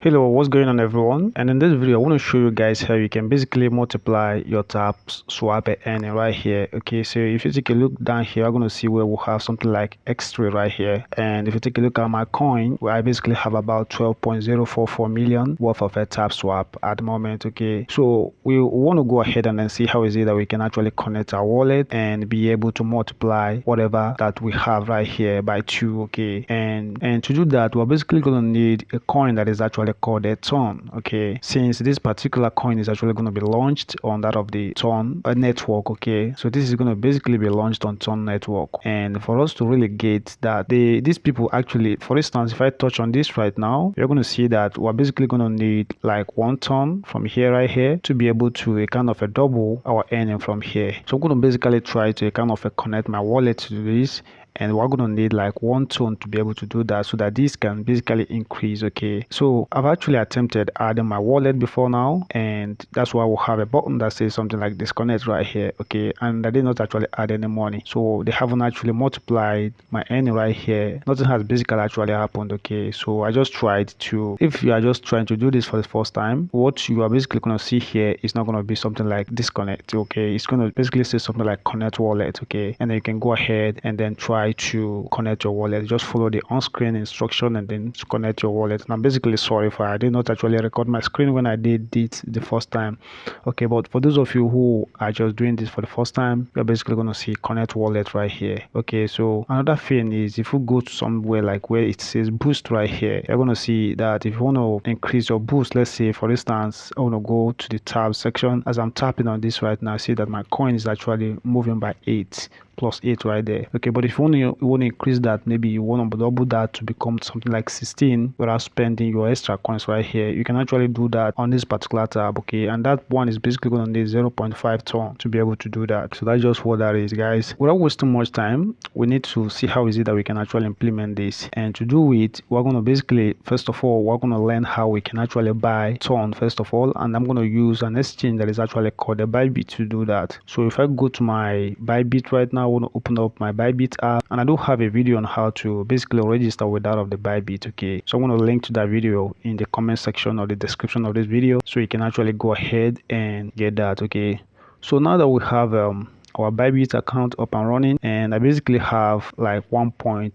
Hello, what's going on everyone? And in this video, I want to show you guys how you can basically multiply your TapSwap earning right here. Okay, so if you take a look down here, I'm going to see where we'll have something like X3 right here. And if you take a look at my coin, where I basically have about 12.044 million worth of a TapSwap at the moment. Okay, so we want to go ahead and then see how is it that we can actually connect our wallet and be able to multiply whatever that we have right here by 2. Okay, and to do that, we're basically going to need a coin that is actually called a Ton. Okay, since this particular coin is actually going to be launched on that of the Ton network. Okay, so this is going to basically be launched on Ton network, and for us to really get that, these people actually, for instance, if I touch on this right now, you're going to see that we're basically going to need like 1 ton from here right here to be able to kind of double our earning from here. So I'm going to basically try to kind of connect my wallet to this, and we're going to need like 1 ton to be able to do that, so that this can basically increase. Okay, so I've actually attempted adding my wallet before now, and that's why we'll have a button that says something like disconnect right here. Okay, and I did not actually add any money, so they haven't actually multiplied my earning right here. Nothing has basically actually happened. Okay, so I just tried to, if you are just trying to do this for the first time, what you are basically going to see here is not going to be something like disconnect. Okay, it's going to basically say something like connect wallet. Okay, and then you can go ahead and then try to connect your wallet. Just follow the on-screen instruction and then connect your wallet. And I'm basically sorry for I did not actually record my screen when I did it the first time. Okay, but for those of you who are just doing this for the first time, you're basically going to see connect wallet right here. Okay, so another thing is, if you go to somewhere like where it says boost right here, you're going to see that if you want to increase your boost, let's say for instance, I want to go to the tab section. As I'm tapping on this right now, I see that my coin is actually moving by 8 plus 8 right there. Okay, but if you want to increase that, maybe you want to double that to become something like 16 without spending your extra coins right here, you can actually do that on this particular tab. Okay, and that one is basically going to need 0.5 ton to be able to do that. So that's just what that is, guys. Without wasting much time, we need to see how is it that we can actually implement this. And to do it, we're going to basically, first of all, we're going to learn how we can actually buy ton first of all, and I'm going to use an exchange that is actually called the ByBit to do that. So if I go to my ByBit right now, I want to open up my ByBit app, and I do have a video on how to basically register with that of the ByBit. Okay, so I'm going to link to that video in the comment section or the description of this video, so you can actually go ahead and get that. Okay, so now that we have our ByBit account up and running, and I basically have like 1.21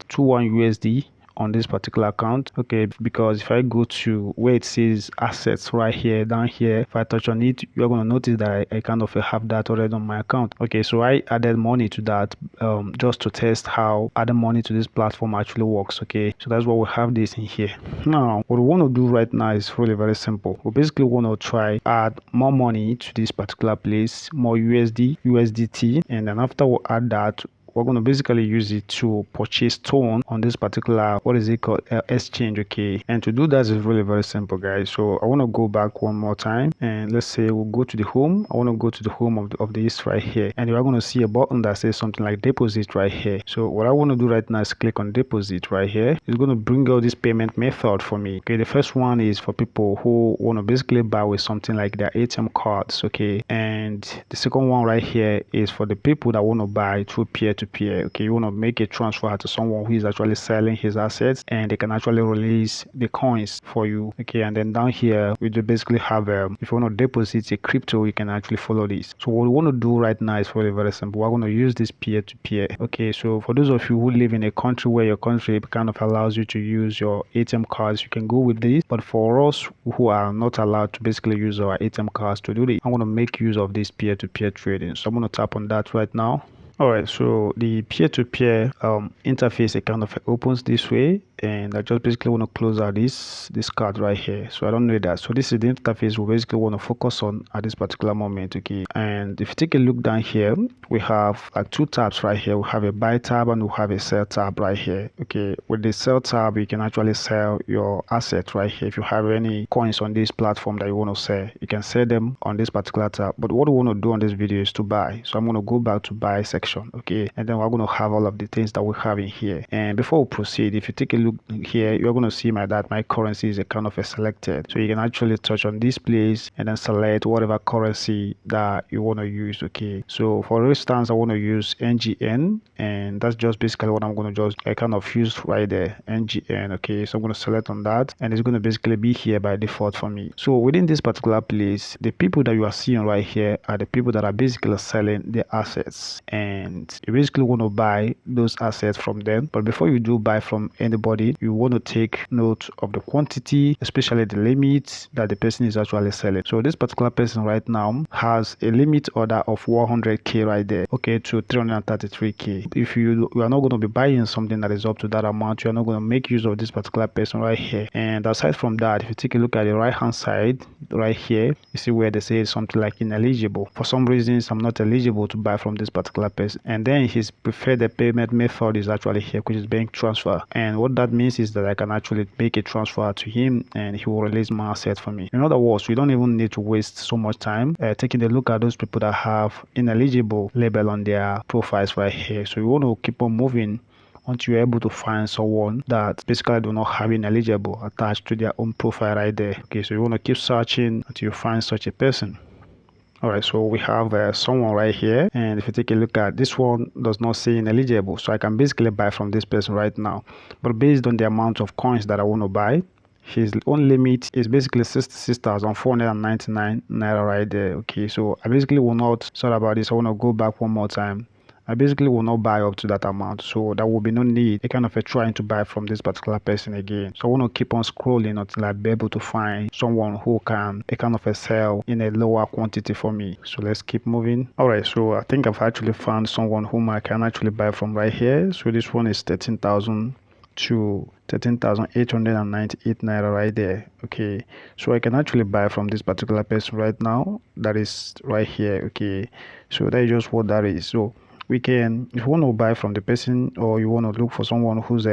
USD on this particular account. Okay, because if I go to where it says assets right here, down here, if I touch on it, you're going to notice that I kind of have that already on my account. Okay, so I added money to that just to test how adding money to this platform actually works. Okay, so that's why we have this in here. Now what we want to do right now is really very simple. We basically want to try add more money to this particular place, more USDT, and then after we add that, we're going to basically use it to purchase ton on this particular, what is it called, exchange. Okay, and to do that is really very simple, guys. So I want to go back one more time, and let's say we'll go to the home. I want to go to the home of this right here, and you're going to see a button that says something like deposit right here. So what I want to do right now is click on deposit right here. It's going to bring out this payment method for me. Okay, the first one is for people who want to basically buy with something like their ATM cards. Okay, and the second one right here is for the people that want to buy through peer-to-peer. Okay, you want to make a transfer to someone who is actually selling his assets, and they can actually release the coins for you. Okay, and then down here we do basically have if you want to deposit a crypto, you can actually follow this. So what we want to do right now is really very simple. We're going to use this peer-to-peer. Okay, so for those of you who live in a country where your country kind of allows you to use your ATM cards, you can go with this. But for us who are not allowed to basically use our ATM cards to do this, I'm going to make use of this peer-to-peer trading. So I'm going to tap on that right now. Alright, so the peer-to-peer interface, it kind of opens this way, and I just basically want to close out this card right here, so I don't need that. So this is the interface we basically want to focus on at this particular moment. Okay, and if you take a look down here, we have like two tabs right here. We have a buy tab and we have a sell tab right here. Okay, with the sell tab, you can actually sell your assets right here. If you have any coins on this platform that you want to sell, you can sell them on this particular tab. But what we want to do on this video is to buy, so I'm going to go back to buy section. Okay, and then we're going to have all of the things that we have in here. And before we proceed, if you take a look here, you're going to see that my currency is a kind of a selected. So you can actually touch on this place and then select whatever currency that you want to use. Okay, so for instance, I want to use NGN, and that's just basically what I'm going to just kind of use right there, NGN. Okay, so I'm going to select on that, and it's going to basically be here by default for me. So within this particular place, the people that you are seeing right here are the people that are basically selling the assets, and you basically want to buy those assets from them. But before you do buy from anybody, you want to take note of the quantity, especially the limit that the person is actually selling. So this particular person right now has a limit order of 100k right there, okay, to 333k. If you are not going to be buying something that is up to that amount, you are not going to make use of this particular person right here. And aside from that, if you take a look at the right hand side right here, you see where they say something like ineligible. For some reasons, I'm not eligible to buy from this particular person, and then his preferred payment method is actually here, which is bank transfer. And what that means is that I can actually make a transfer to him and he will release my asset for me. In other words, we don't even need to waste so much time taking a look at those people that have ineligible label on their profiles right here. So you want to keep on moving until you're able to find someone that basically do not have ineligible attached to their own profile right there. Okay, so you want to keep searching until you find such a person. Alright, so we have someone right here, and if you take a look at this one, does not say ineligible, so I can basically buy from this person right now. But based on the amount of coins that I want to buy, his own limit is basically 66,499 naira right there. Okay, so I basically will not, sorry about this, I want to go back one more time. I basically will not buy up to that amount, so there will be no need a kind of trying to buy from this particular person again. So I want to keep on scrolling until I be able to find someone who can a kind of sell in a lower quantity for me. So let's keep moving. Alright, so I think I've actually found someone whom I can actually buy from right here. So this one is 13,000 to 13,898 naira right there. Okay, so I can actually buy from this particular person right now. That is right here. Okay, so that is just what that is. So we can, if you want to buy from the person or you want to look for someone whose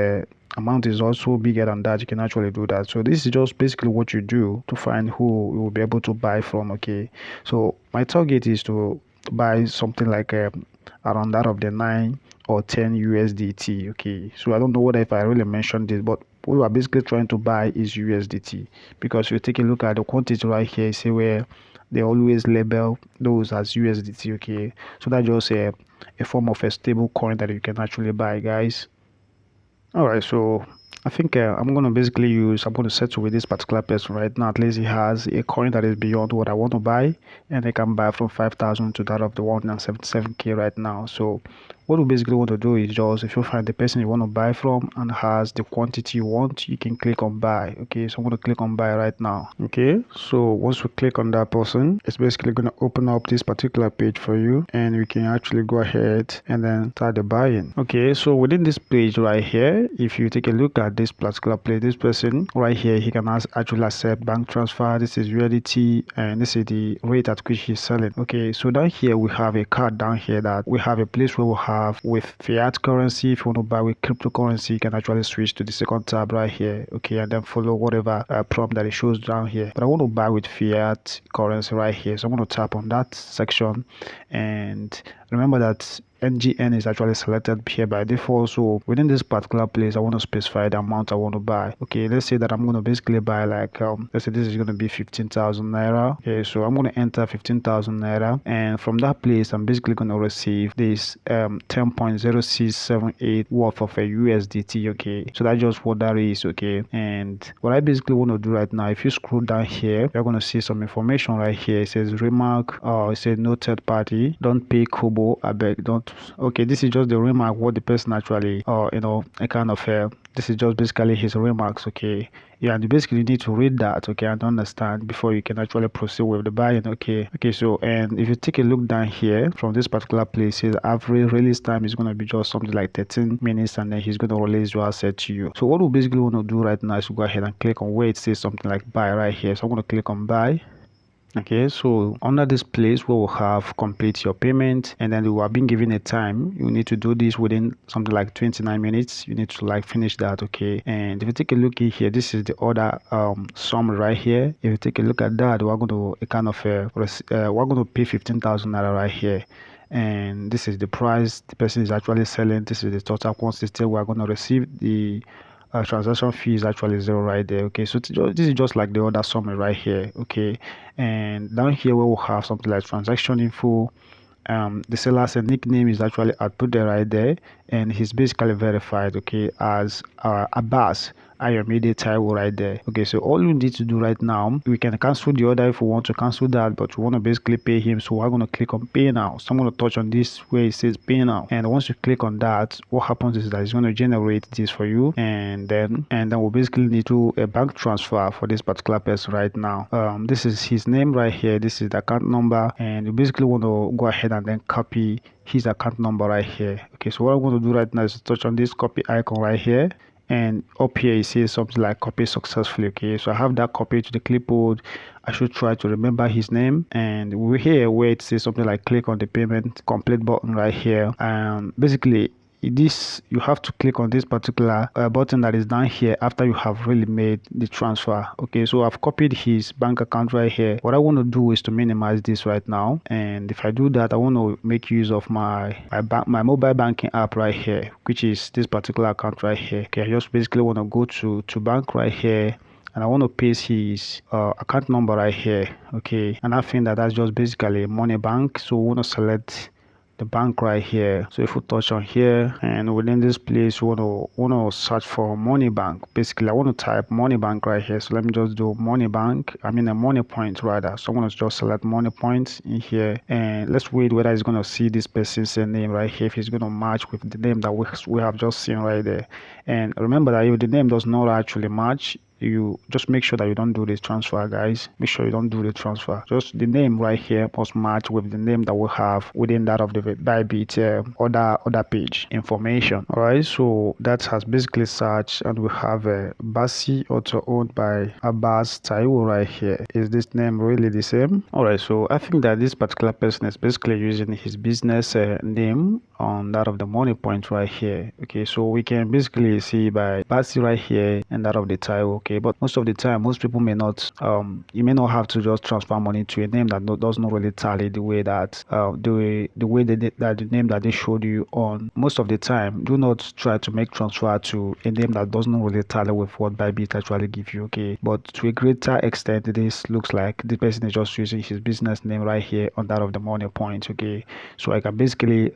amount is also bigger than that, you can actually do that. So this is just basically what you do to find who you will be able to buy from. Okay, so my target is to buy something like around that of the 9 or 10 USDT. Okay, so I don't know whether if I really mentioned this, but what we are basically trying to buy is USDT, because if you take a look at the quantity right here, you see where they always label those as USDT. Okay, so that's just a form of a stable coin that you can actually buy, guys. Alright, so I think I'm going to settle with this particular person right now. At least he has a coin that is beyond what I want to buy, and I can buy from 5,000 to that of the 177k right now. So what we basically want to do is just, if you find the person you want to buy from and has the quantity you want, you can click on buy. Okay, so I'm going to click on buy right now. Okay, so once we click on that person, it's basically going to open up this particular page for you, and you can actually go ahead and then start the buying. Okay, so within this page right here, if you take a look at this particular place, this person right here, he can actually accept bank transfer. This is USDT, and this is the rate at which he's selling. Okay, so down here we have a card down here that we have a place where we have with fiat currency. If you want to buy with cryptocurrency, you can actually switch to the second tab right here. Okay, and then follow whatever prompt that it shows down here. But I want to buy with fiat currency right here, so I'm going to tap on that section, and remember that NGN is actually selected here by default. So within this particular place, I want to specify the amount I want to buy. Okay, let's say that I'm going to basically buy like let's say this is going to be 15,000 naira. Okay, so I'm going to enter 15,000 naira, and from that place I'm basically going to receive this 10.0678 worth of a USDT. Okay, so that's just what that is. Okay, and what I basically want to do right now, if you scroll down here, you're going to see some information right here. It says remark, it says no third party, don't pay kobo, I beg, don't. Okay, this is just the remark what the person actually a kind of this is just basically his remarks. Okay, yeah, and you basically need to read that, okay, and understand before you can actually proceed with the buying. Okay, so and if you take a look down here from this particular place, his average release time is going to be just something like 13 minutes, and then he's going to release your asset to you. So what we basically want to do right now is to go ahead and click on where it says something like buy right here. So I'm going to click on buy. Okay, so under this place we will have complete your payment, and then you are being given a time. You need to do this within something like 29 minutes. You need to like finish that. Okay, and if you take a look here, this is the order summary right here. If you take a look at that, we're going to we're going to pay 15,000 naira right here, and this is the price the person is actually selling. This is the total quantity we're going to receive. The transaction fee is actually 0 right there. Okay, so this is just like the other summary right here. Okay, and down here we will have something like transaction info. The seller's nickname is actually output there right there, and he's basically verified, okay, as Abbas Ayomide Taiwo right there. Okay, so all you need to do right now, we can cancel the order if we want to cancel that, but we want to basically pay him. So we're going to click on pay now. So I'm going to touch on this where it says pay now, and once you click on that, what happens is that it's going to generate this for you, and then we'll basically need to do a bank transfer for this particular person right now. This is his name right here, this is the account number, and you basically want to go ahead and then copy his account number right here. Okay, so what I'm going to do right now is touch on this copy icon right here, and up here it says something like copy successfully. Okay, so I have that copy to the clipboard. I should try to remember his name, and we're here where it says something like click on the payment complete button right here. Basically this, you have to click on this particular button that is down here after you have really made the transfer. Okay, so I've copied his bank account right here. What I want to do is to minimize this right now, and if I do that, I want to make use of my mobile banking app right here, which is this particular account right here. Okay, I just basically want to go to bank right here, and I want to paste his account number right here. Okay, and I think that's just basically money bank, so we want to select the bank right here. So if we touch on here, and within this place we want to search for money bank. Basically I want to type money bank right here, so let me just do money bank, a money point rather. So I'm going to just select money points in here, and let's wait whether it's going to see this person's name right here, if it's going to match with the name that we have just seen right there. And remember that if the name does not actually match, you just make sure that you don't do this transfer, guys. Make sure you don't do the transfer. Just the name right here must match with the name that we have within that of the ByBit other page information. All right, so that has basically searched, and we have a Basi auto owned by Abbas Taiwo right here. Is this name really the same? All right, so I think that this particular person is basically using his business name on that of the money point right here. Okay, so we can basically see by Basi right here and that of the Taiwo. Okay, but most of the time most people may not you may not have to just transfer money to a name that does not really tally the way that the name that they showed you on. Most of the time, do not try to make transfer to a name that does not really tally with what ByBit actually give you. Okay, but to a greater extent, this looks like the person is just using his business name right here on that of the money point. Okay, so I can basically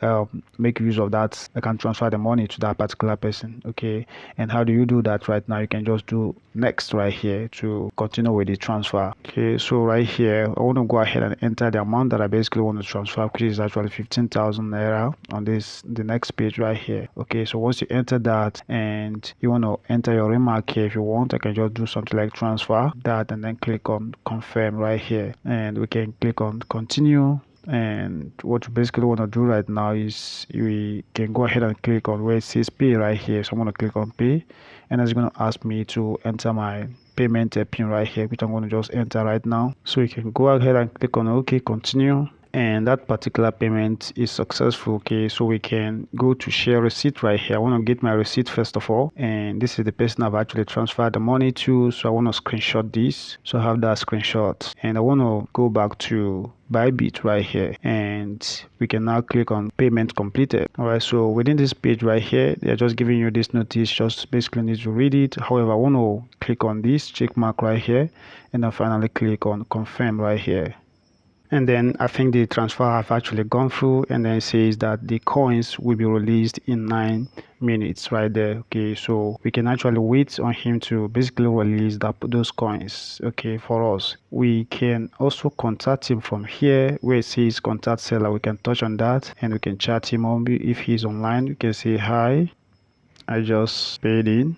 make use of that. I can transfer the money to that particular person. Okay, and how do you do that right now? You can just do next right here to continue with the transfer. Okay, so right here I want to go ahead and enter the amount that I basically want to transfer, which is actually 15,000 naira on the next page right here. Okay, so once you enter that and you want to enter your remark here, if you want, I can just do something like transfer that and then click on confirm right here, and we can click on continue. And what you basically want to do right now is we can go ahead and click on where it says pay right here. So I'm going to click on pay, and it's going to ask me to enter my payment pin right here, which I'm going to just enter right now. So you can go ahead and click on OK, continue, and that particular payment is successful. Okay, so we can go to share receipt right here. I want to get my receipt first of all, and this is the person I've actually transferred the money to, so I want to screenshot this. So I have that screenshot, and I want to go back to ByBit right here, and we can now click on payment completed. All right, so within this page right here, they're just giving you this notice, just basically need to read it. However, I want to click on this check mark right here, and then finally click on confirm right here. And then I think the transfer have actually gone through, and then it says that the coins will be released in 9 minutes right there. Okay, so we can actually wait on him to basically release those coins. Okay, for us, we can also contact him from here where it says contact seller. We can touch on that and we can chat him on. If he's online, we can say hi, I just paid in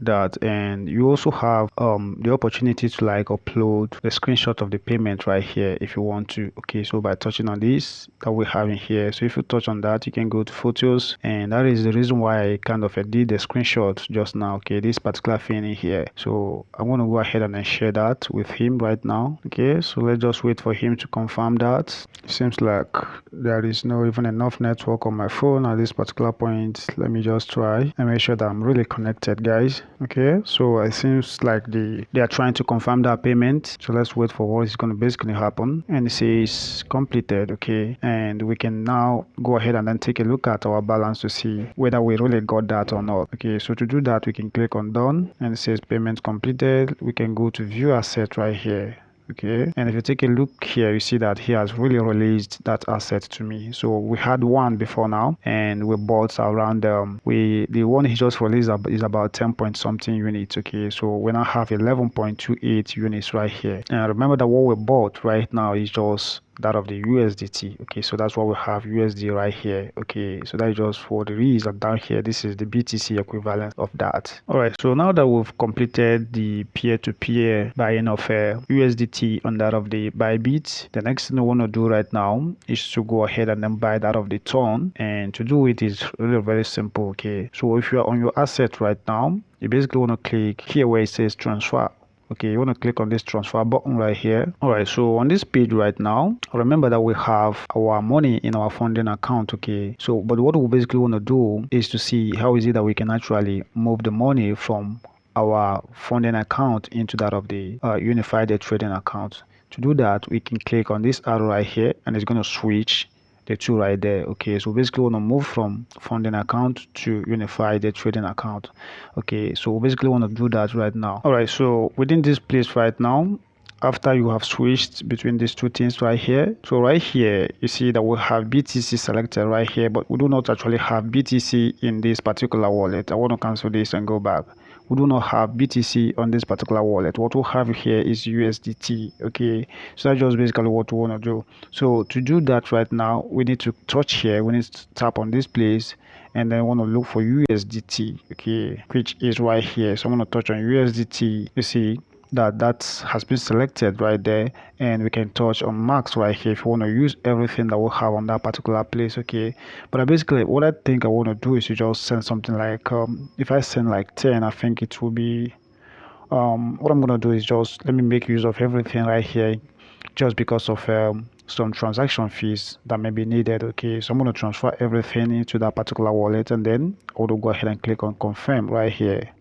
that. And you also have the opportunity to like upload the screenshot of the payment right here if you want to. Okay, so by touching on this that we have in here, so if you touch on that, you can go to photos, and that is the reason why I kind of did the screenshot just now. Okay, this particular thing in here, so I'm going to go ahead and then share that with him right now. Okay, so let's just wait for him to confirm that. It seems like there is no even enough network on my phone at this particular point. Let me just try and make sure that I'm really connected, guys. Okay, so it seems like they are trying to confirm that payment. So let's wait for what is going to basically happen. And it says completed. Okay, and we can now go ahead and then take a look at our balance to see whether we really got that or not. Okay, so to do that, we can click on done, and it says payment completed. We can go to view asset right here. Okay, and if you take a look here, you see that he has really released that asset to me. So we had one before now, and we bought around the one he just released is about 10 point something units. Okay, so we now have 11.28 units right here. And remember that what we bought right now is just that of the USDT. Okay, so that's what we have, USD right here. Okay, so that is just for the reason down here. This is the BTC equivalent of that. All right, so now that we've completed the peer-to-peer buying of USDT on that of the ByBit, the next thing we want to do right now is to go ahead and then buy that of the Ton. And to do it is really very simple. Okay, so if you're on your asset right now, you basically want to click here where it says transfer. Okay, you want to click on this transfer button right here. All right, so on this page right now, remember that we have our money in our funding account. Okay, so but what we basically want to do is to see how is it that we can actually move the money from our funding account into that of the unified trading account. To do that, we can click on this arrow right here, and it's going to switch the two right there. Okay, so basically we want to move from funding account to unify the trading account. Okay, so we basically want to do that right now. All right, so within this place right now, after you have switched between these two things right here, so right here you see that we have BTC selected right here, but we do not actually have BTC in this particular wallet. I want to cancel this and go back. We do not have BTC on this particular wallet. What we have here is USDT. Okay, so that's just basically what we want to do. So to do that right now, we need to touch here, we need to tap on this place, and then want to look for USDT. Okay, which is right here. So I'm going to touch on USDT. You see that has been selected right there, and we can touch on max right here if you want to use everything that we have on that particular place. Okay, but basically what I think I want to do is to just send something like if I send like 10, I think it will be what I'm gonna do is just let me make use of everything right here, just because of some transaction fees that may be needed. Okay, so I'm going to transfer everything into that particular wallet, and then I will go ahead and click on confirm right here.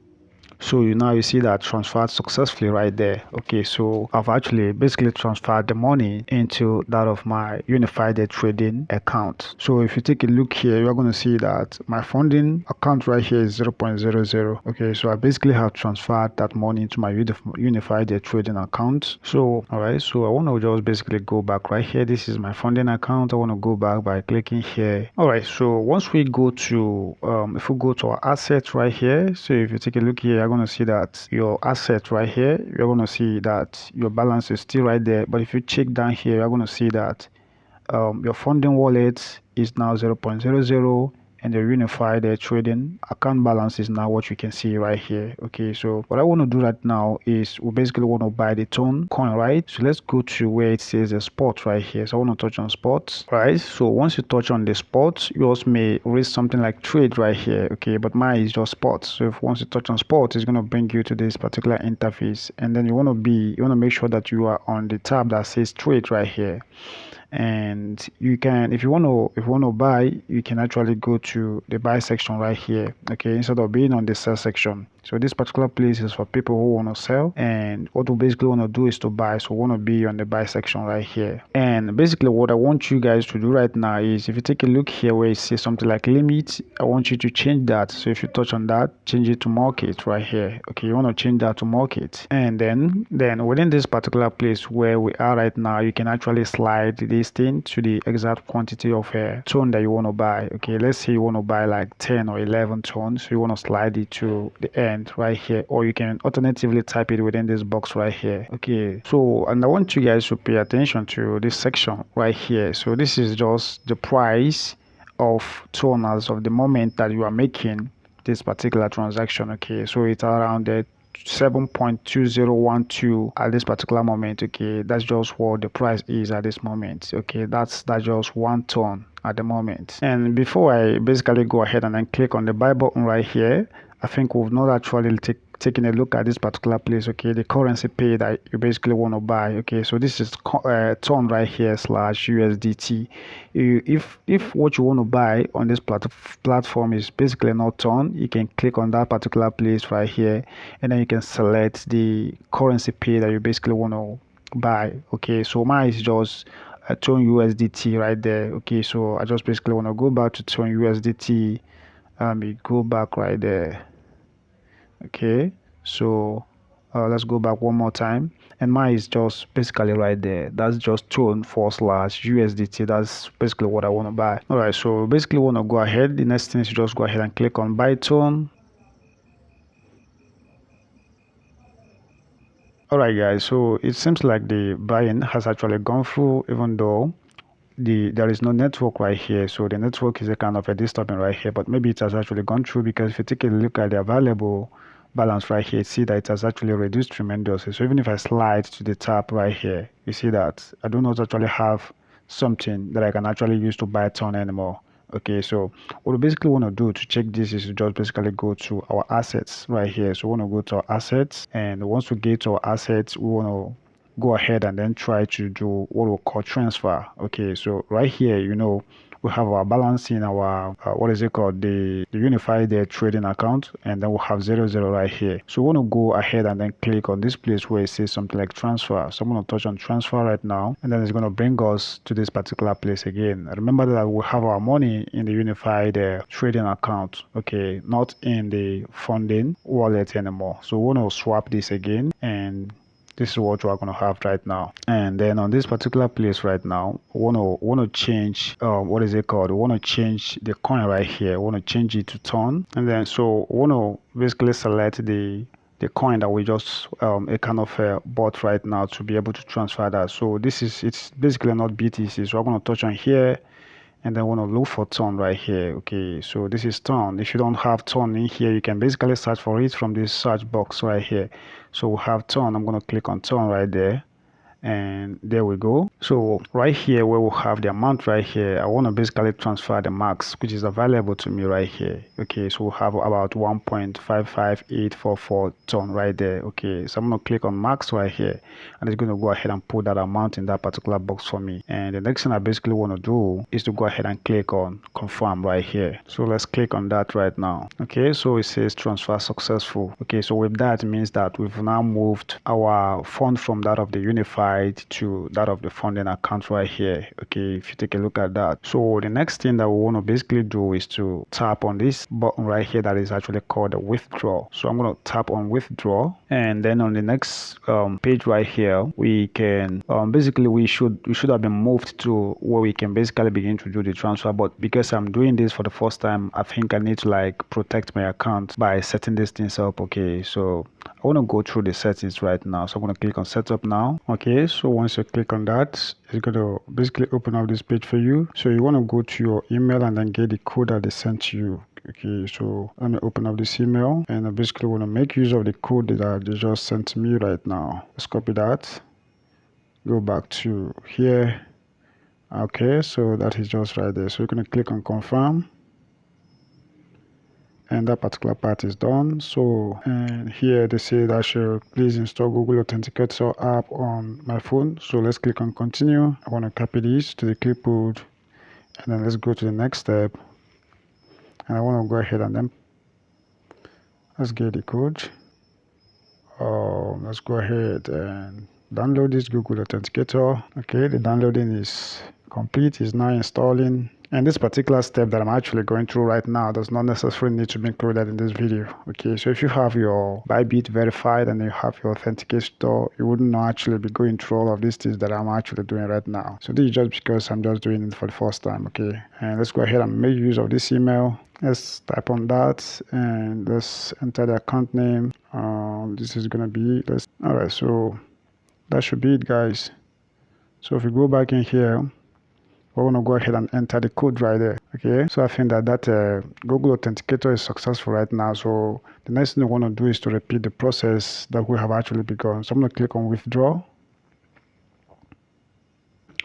So you see that transferred successfully right there. Okay, so I've actually basically transferred the money into that of my unified trading account. So if you take a look here, you're going to see that my funding account right here is 0.00. Okay, so I basically have transferred that money into my unified trading account. So all right, so I want to just basically go back right here. This is my funding account. I want to go back by clicking here. All right, so once we go to if we go to our assets right here, so if you take a look here, you're going to see that your asset right here, you're going to see that your balance is still right there. But if you check down here, you're going to see that your funding wallet is now 0.00, and the unified trading account balance is now what you can see right here. Okay, so what I want to do right now is we basically want to buy the Ton coin, right? So let's go to where it says the spot right here. So I want to touch on spots, right? So once you touch on the spots, you also may raise something like trade right here. Okay, but mine is just spots. So if once you touch on spots, it's going to bring you to this particular interface, and then you want to make sure that you are on the tab that says trade right here. And you can, if you want to buy, you can actually go to the buy section right here. Okay, instead of being on the sell section. So this particular place is for people who want to sell, and what we basically want to do is to buy. So we want to be on the buy section right here. And basically what I want you guys to do right now is, if you take a look here where it says something like limit, I want you to change that. So if you touch on that, change it to market right here. Okay, you want to change that to market, and then within this particular place where we are right now, you can actually slide this thing to the exact quantity of Ton that you want to buy. Okay, let's say you want to buy like 10 or 11 Tons, so you want to slide it to the end right here, or you can alternatively type it within this box right here. Okay, so and I want you guys to pay attention to this section right here. So this is just the price of Ton as of the moment that you are making this particular transaction. Okay, so it's around 7.2012 at this particular moment. Okay, that's just what the price is at this moment. Okay, that's just 1 Ton at the moment. And before I basically go ahead and then click on the buy button right here, I think we've not actually taking a look at this particular place. Okay, the currency pair that you basically want to buy. Okay, so this is ton right here slash USDT. If what you want to buy on this platform is basically not ton, you can click on that particular place right here, and then you can select the currency pair that you basically want to buy. Okay, so mine is just a ton USDT right there. Okay, so I just basically want to go back to ton USDT. We go back right there. Okay, so let's go back one more time, and mine is just basically right there. That's just tone forward slash USDT. That's basically what I want to buy. All right, so basically want to go ahead. The next thing is you just go ahead and click on buy tone. All right, guys, so it seems like the buying has actually gone through, even though there is no network right here. So the network is a kind of a disturbing right here, but maybe it has actually gone through, because if you take a look at the available balance right here, see that it has actually reduced tremendously. So even if I slide to the top right here, you see that I do not actually have something that I can actually use to buy ton anymore. Okay, so what we basically want to do to check this is to just basically go to our assets right here. So we want to go to our assets, and once we get to our assets, we want to go ahead and then try to do what we call transfer. Okay, so right here, we have our balance in our what is it called, the unified trading account, and then we'll have 00 right here. So we want to go ahead and then click on this place where it says something like transfer. So I'm going to touch on transfer right now, and then it's going to bring us to this particular place again. Remember that we have our money in the unified trading account, okay, not in the funding wallet anymore. So we want to swap this again, and this is what we're going to have right now. And then on this particular place right now, we want to change what is it called, we want to change the coin right here. We want to change it to ton, and then so we want to basically select the coin that we just a kind of bought right now to be able to transfer that. So it's basically not BTC, so I'm going to touch on here, and then want to look for ton right here. Okay, so this is ton. If you don't have ton in here, you can basically search for it from this search box right here. So we have ton. I'm going to click on ton right there, and there we go. So right here where we have the amount right here, I want to basically transfer the max which is available to me right here. Okay, so we have about 1.55844 ton right there. Okay, so I'm going to click on max right here, and it's going to go ahead and put that amount in that particular box for me. And the next thing I basically want to do is to go ahead and click on confirm right here. So let's click on that right now. Okay, so it says transfer successful. Okay, so with that, it means that we've now moved our fund from that of the unified to that of the funding account right here. Okay, if you take a look at that, so the next thing that we want to basically do is to tap on this button right here that is actually called the withdraw. So I'm going to tap on withdraw, and then on the next page right here, we can basically we should have been moved to where we can basically begin to do the transfer. But because I'm doing this for the first time, I think I need to like protect my account by setting these things up. Okay, so I want to go through the settings right now. So I'm going to click on setup now. Okay, so once you click on that, it's going to basically open up this page for you. So you want to go to your email and then get the code that they sent to you. Okay, so let me open up this email, and I basically want to make use of the code that they just sent to me right now. Let's copy that, go back to here. Okay, so that is just right there. So you're going to click on confirm, and that particular part is done. So, and here they say that I should please install Google Authenticator app on my phone. So let's click on continue. I want to copy this to the clipboard, and then let's go to the next step, and I want to go ahead and then let's get the code. Let's go ahead and download this Google Authenticator. Okay, the downloading is complete, is now installing. And this particular step that I'm actually going through right now does not necessarily need to be included in this video. Okay, so if you have your ByBit verified and you have your authenticator, you wouldn't actually be going through all of these things that I'm actually doing right now. So this is just because I'm just doing it for the first time. Okay, and let's go ahead and make use of this email. Let's type on that, and let's enter the account name. This is gonna be all right, so that should be it, guys. So if we go back in here, we're going to go ahead and enter the code right there. Okay, so I think that Google Authenticator is successful right now. So the next thing we want to do is to repeat the process that we have actually begun. So I'm going to click on withdraw.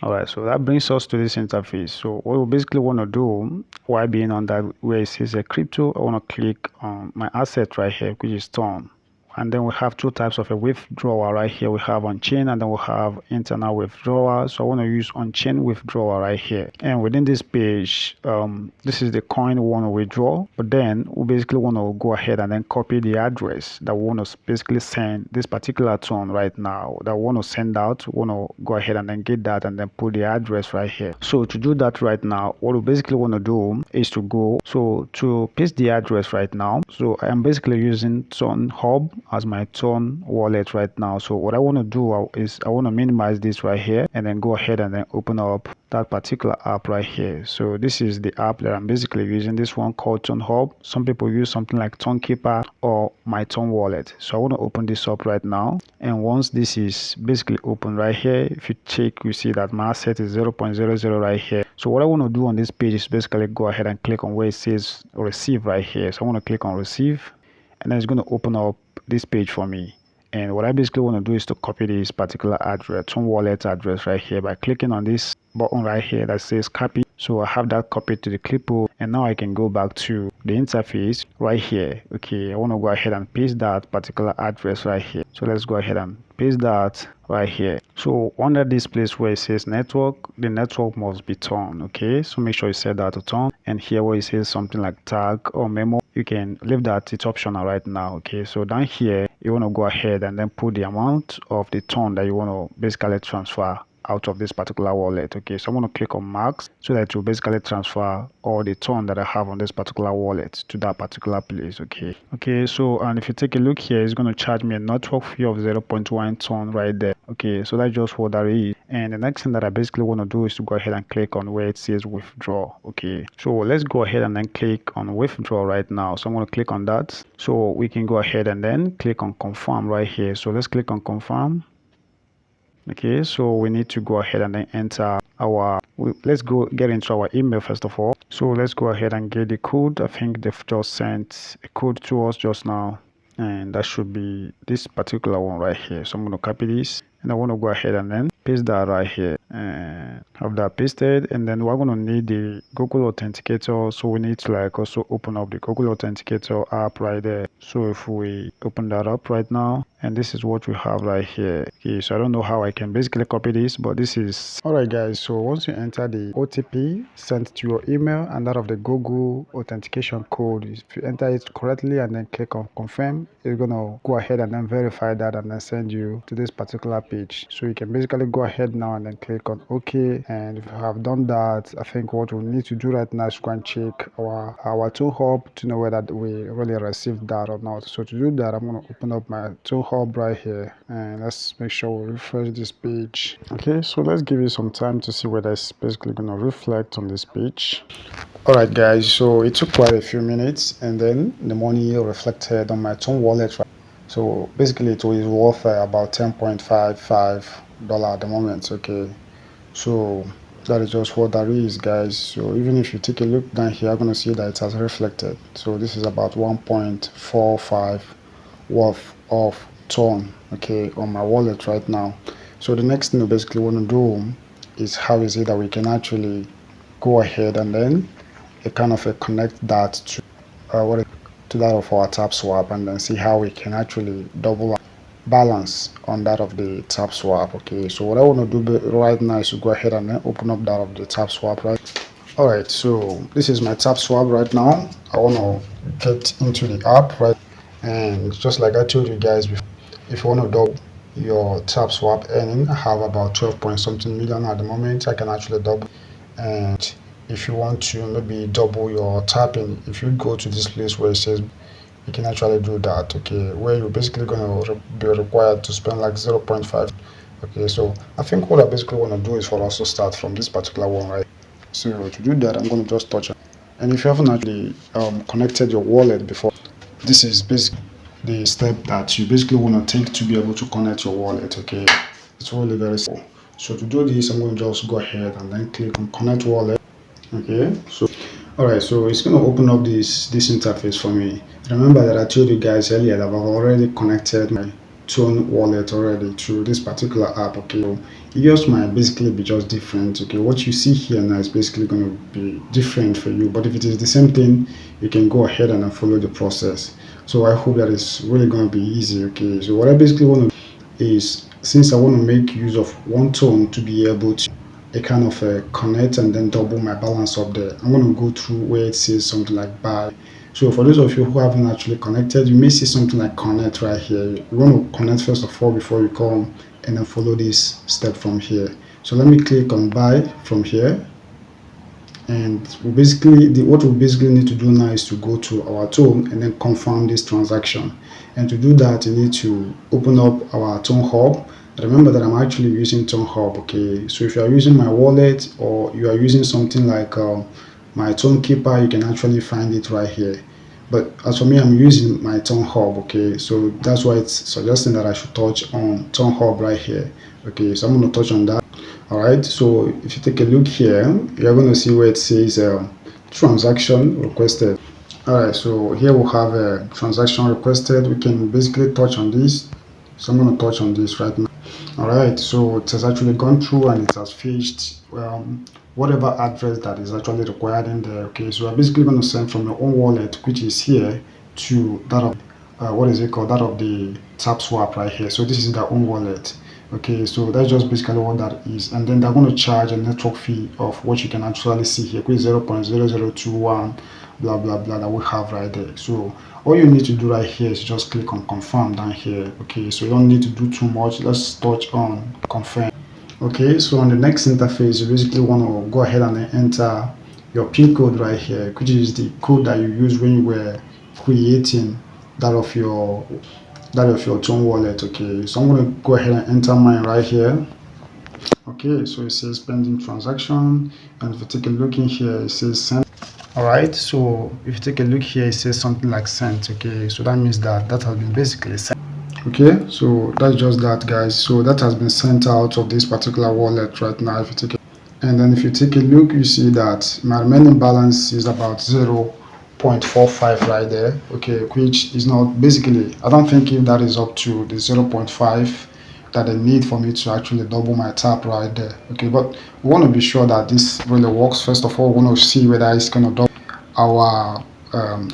Alright, so that brings us to this interface. So what we basically want to do while being on that where it says a crypto, I want to click on my asset right here, which is Ton. And then we have two types of a withdrawal right here. We have on-chain and then we have internal withdrawal. So I want to use on-chain withdrawal right here. And within this page, this is the coin we want to withdraw. But then we basically want to go ahead and then copy the address that we want to basically send this particular Ton right now that we want to send out. We want to go ahead and then get that and then put the address right here. So to do that right now, what we basically want to do is to go. So to paste the address right now, so I am basically using TonHub as my Ton wallet right now. So what I want to do is I want to minimize this right here and then go ahead and then open up that particular app right here. So this is the app that I'm basically using, this one called TonHub. Some people use something like TonKeeper or my Ton wallet. So I want to open this up right now, and once this is basically open right here, if you check, you see that my asset is 0.00 right here. So what I want to do on this page is basically go ahead and click on where it says receive right here. So I want to click on receive, and then it's going to open up this page for me. And what I basically want to do is to copy this particular address, Ton wallet address right here, by clicking on this button right here that says copy. So I have that copied to the clipboard, and now I can go back to the interface right here. Okay, I want to go ahead and paste that particular address right here. So let's go ahead and paste that right here. So under this place where it says network, the network must be Ton. Okay, so make sure you set that to Ton. And here where it says something like tag or memo, you can leave that, it's optional right now. Okay, so down here you want to go ahead and then put the amount of the Ton that you want to basically transfer out of this particular wallet. Okay, so I'm going to click on max so that it will basically transfer all the Ton that I have on this particular wallet to that particular place. Okay, so and if you take a look here, it's going to charge me a network fee of 0.1 Ton right there. Okay, so that's just what that is. And the next thing that I basically want to do is to go ahead and click on where it says withdraw. Okay, so let's go ahead and then click on withdraw right now. So I'm going to click on that, so we can go ahead and then click on confirm right here. So let's click on confirm. Okay, so we need to go ahead and then enter our, let's go get into our email first of all. So let's go ahead and get the code. I think they've just sent a code to us just now, and that should be this particular one right here. So I'm going to copy this, and I want to go ahead and then paste that right here and have that pasted. And then we're going to need the Google Authenticator, so we need to like also open up the Google Authenticator app right there. So if we open that up right now, and this is what we have right here. Okay, so I don't know how I can basically copy this, but this is all right guys. So once you enter the OTP sent to your email and that of the Google authentication code, if you enter it correctly and then click on confirm, it's gonna go ahead and then verify that and then send you to this particular page. So you can basically go ahead now and then click on OK. And if you have done that, I think what we need to do right now is go and check our TonHub to know whether we really received that or not. So to do that, I'm gonna open up my TonHub right here, and let's make sure we refresh this page. Okay, so let's give it some time to see whether it's basically gonna reflect on this page. All right guys, so it took quite a few minutes, and then the money reflected on my Ton wallet. So basically it was worth about $10.55 at the moment. Okay, so that is just what that is guys. So even if you take a look down here, you're gonna see that it has reflected. So this is about 1.45 worth of Ton, okay, on my wallet right now. So the next thing we basically want to do is how is it that we can actually go ahead and then connect that to to that of our TapSwap, and then see how we can actually double our balance on that of the TapSwap. Okay, so what I want to do right now is to go ahead and then open up that of the TapSwap, right? All right, so this is my TapSwap right now. I want to get into the app, right? And just like I told you guys before, if you want to double your TapSwap earning, I have about 12 point something million at the moment. I can actually double. And if you want to maybe double your tapping, if you go to this place where it says, you can actually do that. Okay, where you're basically going to be required to spend like 0.5. Okay, so I think what I basically want to do is for us to start from this particular one, right? So to do that, I'm going to just touch it. And if you haven't actually connected your wallet before, this is basically the step that you basically want to take to be able to connect your wallet. Okay, it's really very simple. So to do this, I'm going to just go ahead and then click on connect wallet. Okay, so all right, so it's going to open up this interface for me. Remember that I told you guys earlier that I've already connected my Tone wallet already to this particular app. Okay, so yours might basically be just different. Okay, what you see here now is basically going to be different for you, but if it is the same thing, you can go ahead and follow the process. So I hope that is really going to be easy. Okay, so what I basically want to is, since I want to make use of one tone to be able to a kind of connect and then double my balance up there, I'm going to go through where it says something like buy. So for those of you who haven't actually connected, you may see something like connect right here. You want to connect first of all before you come and then follow this step from here. So let me click on buy from here. And what we basically need to do now is to go to our tool and then confirm this transaction. And to do that, you need to open up our TonHub. Remember that I'm actually using TonHub. Okay, so if you are using my wallet or you are using something like my Tonekeeper, you can actually find it right here. But as for me, I'm using my TonHub. Okay, so that's why it's suggesting that I should touch on TonHub right here. Okay, so I'm going to touch on that. All right, so if you take a look here, you're going to see where it says transaction requested. All right, so here we'll have a transaction requested. We can basically touch on this. So I'm going to touch on this right now. All right, so it has actually gone through and it has fetched whatever address that is actually required in there. Okay, so we're basically going to send from your own wallet, which is here, to that of what is it called, that of the TapSwap right here. So this is their own wallet. Okay, so that's just basically what that is, and then they're going to charge a network fee of what you can actually see here, which is 0.0021 blah blah blah that we have right there. So all you need to do right here is just click on confirm down here. Okay, so you don't need to do too much. Let's touch on confirm. Okay, so on the next interface, you basically want to go ahead and enter your PIN code right here, which is the code that you use when you were creating that of your Tone wallet. Okay, so I'm going to go ahead and enter mine right here. Okay, so it says pending transaction, and if you take a look in here, it says send. All right, so if you take a look here, it says something like sent. Okay, so that means that has been basically sent. Okay, so that's just that, guys. So that has been sent out of this particular wallet right now. If you take and then if you take a look, you see that my remaining balance is about 0.45 right there. Okay, which is not basically, I don't think if that is up to the 0.5 that they need for me to actually double my tap right there. Okay, but we want to be sure that this really works. First of all, we want to see whether it's going to double our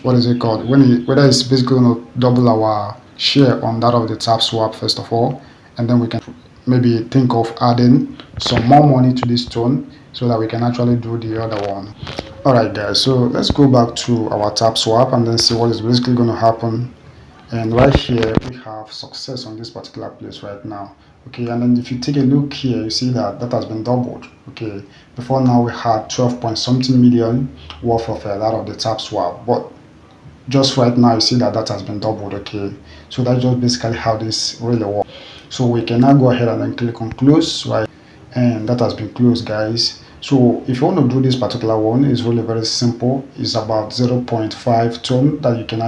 what is it called, whether it's basically going to double our share on that of the TapSwap first of all, and then we can maybe think of adding some more money to this tone so that we can actually do the other one. All right, guys, so let's go back to our TapSwap and then see what is basically going to happen. And right here we have success on this particular place right now. Okay, and then if you take a look here, you see that has been doubled. Okay, before now we had 12 point something million worth of that of the TapSwap, but just right now you see that has been doubled. Okay, so that's just basically how this really works. So we can now go ahead and then click on close, right, and that has been closed, guys. So if you want to do this particular one, it's really very simple. It's about 0.5 tone that you can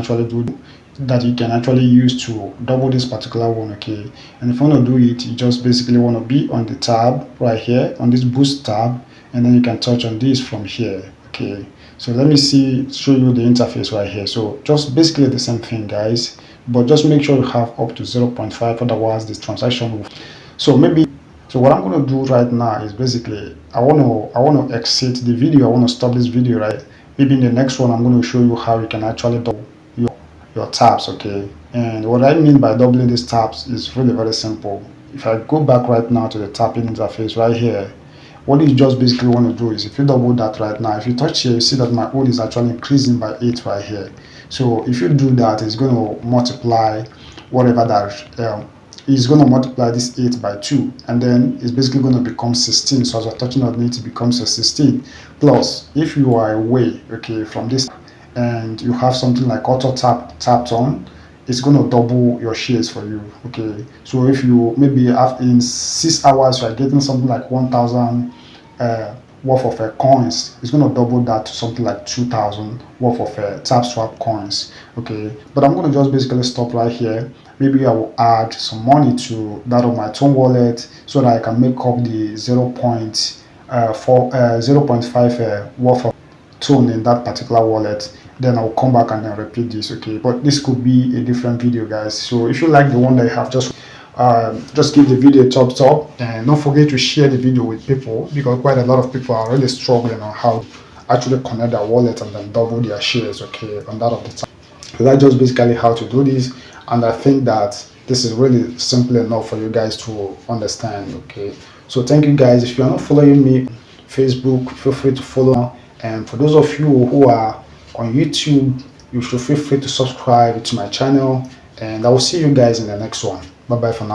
actually use to double this particular one. Okay, and if you want to do it, you just basically want to be on the tab right here, on this boost tab, and then you can touch on this from here. Okay, so let me show you the interface right here. So just basically the same thing, guys, but just make sure you have up to 0.5, otherwise this transaction will. So what I'm going to do right now is basically I want to exit the video. I want to stop this video, right? Maybe in the next one I'm going to show you how you can actually double your tabs. Okay, and what I mean by doubling these tabs is really very simple. If I go back right now to the tapping interface right here, what you just basically want to do is, if you double that right now, if you touch here, you see that my old is actually increasing by 8 right here. So if you do that, it's going to multiply whatever that is going to multiply this 8 by 2, and then it's basically going to become 16. So as we're touching on it, it becomes a 16. Plus, if you are away, okay, from this and you have something like auto tapped on, it's going to double your shares for you. Okay, so if you maybe have in 6 hours you are getting something like 1,000 worth of coins, it's going to double that to something like 2,000 worth of TapSwap coins. Okay, but I'm going to just basically stop right here. Maybe I will add some money to that of my Tone wallet so that I can make up the 0.5 worth of tone in that particular wallet, then I'll come back and then repeat this. Okay, but this could be a different video, guys. So if you like the one that I have, just give the video a thumbs up, and don't forget to share the video with people, because quite a lot of people are really struggling on how to actually connect their wallet and then double their shares, okay, on that of the time. So that's just basically how to do this, and I think that this is really simple enough for you guys to understand. Okay, so thank you guys. If you are not following me on Facebook, feel free to follow, and for those of you who are on YouTube, you should feel free to subscribe to my channel, and I will see you guys in the next one. Bye bye for now.